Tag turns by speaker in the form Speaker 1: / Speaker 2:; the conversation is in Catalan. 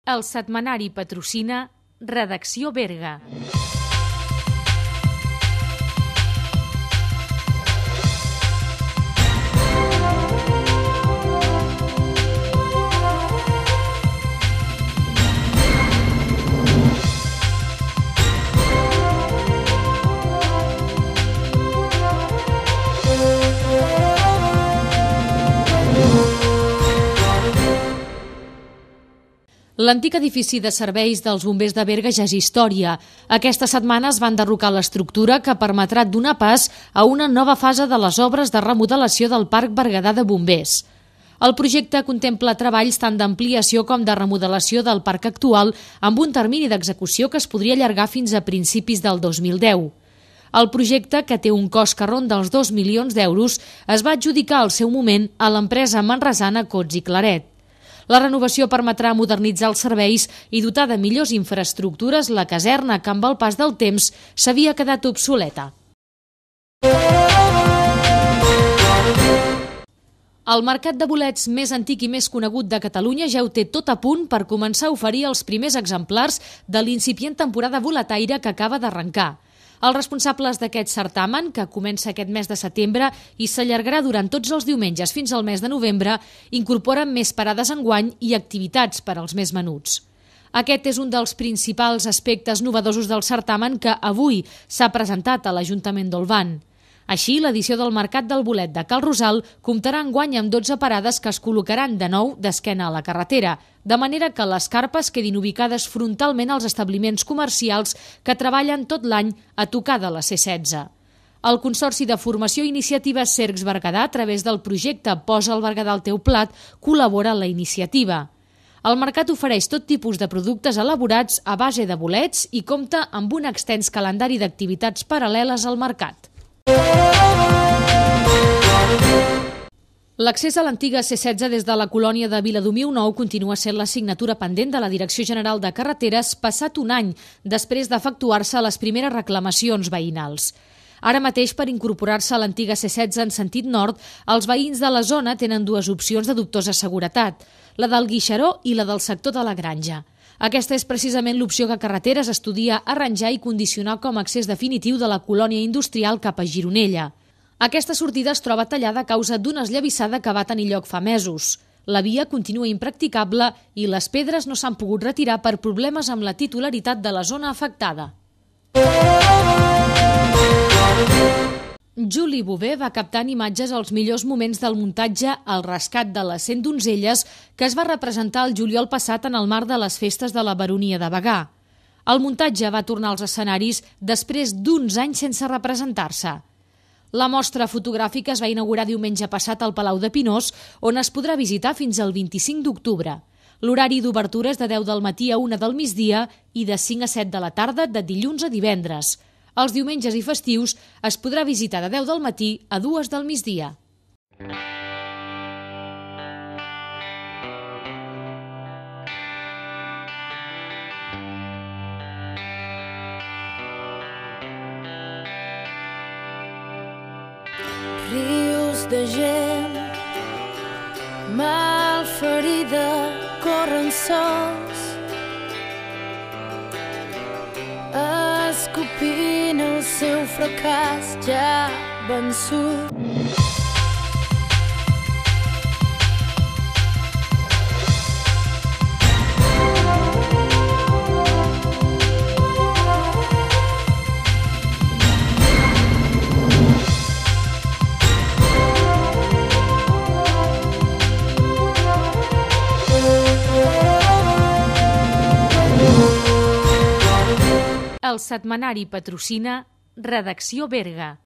Speaker 1: El setmanari patrocina Redacció Berga. L'antic edifici de serveis dels bombers de Berga ja és història. Aquesta setmana es va enderrocar l'estructura que permetrà donar pas a una nova fase de les obres de remodelació del Parc Berguedà de Bombers. El projecte contempla treballs tant d'ampliació com de remodelació del parc actual amb un termini d'execució que es podria allargar fins a principis del 2010. El projecte, que té un cost que ronda els 2 milions d'euros, es va adjudicar al seu moment a l'empresa manresana Cots i Claret. La renovació permetrà modernitzar els serveis i dotar de millors infraestructures la caserna que amb el pas del temps s'havia quedat obsoleta. El mercat de bolets més antic i més conegut de Catalunya ja ho té tot a punt per començar a oferir els primers exemplars de l'incipient temporada boletaire que acaba d'arrencar. Els responsables d'aquest certamen, que comença aquest mes de setembre i s'allargarà durant tots els diumenges fins al mes de novembre, incorporen més parades enguany i activitats per als més menuts. Aquest és un dels principals aspectes novedosos del certamen que avui s'ha presentat a l'Ajuntament d'Olvan. Així, l'edició del Mercat del Bolet de Cal Rosal comptarà enguany amb 12 parades que es col·locaran de nou d'esquena a la carretera, de manera que les carpes quedin ubicades frontalment als establiments comercials que treballen tot l'any a tocar de la C16. El Consorci de Formació i Iniciatives Cercs Berguedà, a través del projecte Posa el Berguedà al teu plat, col·labora en la iniciativa. El mercat ofereix tot tipus de productes elaborats a base de bolets i compta amb un extens calendari d'activitats paral·leles al mercat. L'accés a l'antiga C16 des de la colònia de Viladomiu Nou continua sent l'assignatura pendent de la Direcció General de Carreteres passat un any després d'efectuar-se les primeres reclamacions veïnals. Ara mateix, per incorporar-se a l'antiga C16 en sentit nord, els veïns de la zona tenen dues opcions de dubtosa seguretat, la del Guixaró i la del sector de la Granja. Aquesta és precisament l'opció que Carreteres estudia arranjar i condicionar com a accés definitiu de la colònia industrial cap a Gironella. Aquesta sortida es troba tallada a causa d'una esllavissada que va tenir lloc fa mesos. La via continua impracticable i les pedres no s'han pogut retirar per problemes amb la titularitat de la zona afectada. Juli Bové va captant imatges als millors moments del muntatge El rescat de les 100 donzelles que es va representar el juliol passat en el marc de les festes de la Baronia de Bagà. El muntatge va tornar als escenaris després d'uns anys sense representar-se. La mostra fotogràfica es va inaugurar diumenge passat al Palau de Pinós, on es podrà visitar fins al 25 d'octubre. L'horari d'obertura és de 10 del matí a 1 del migdia i de 5 a 7 de la tarda de dilluns a divendres. Els diumenges i festius es podrà visitar de 10 del matí a 2 del migdia.
Speaker 2: Rius de gent malferida corren sols, escopint el seu fracàs ja vençut.
Speaker 1: El setmanari patrocina Redacció Berga.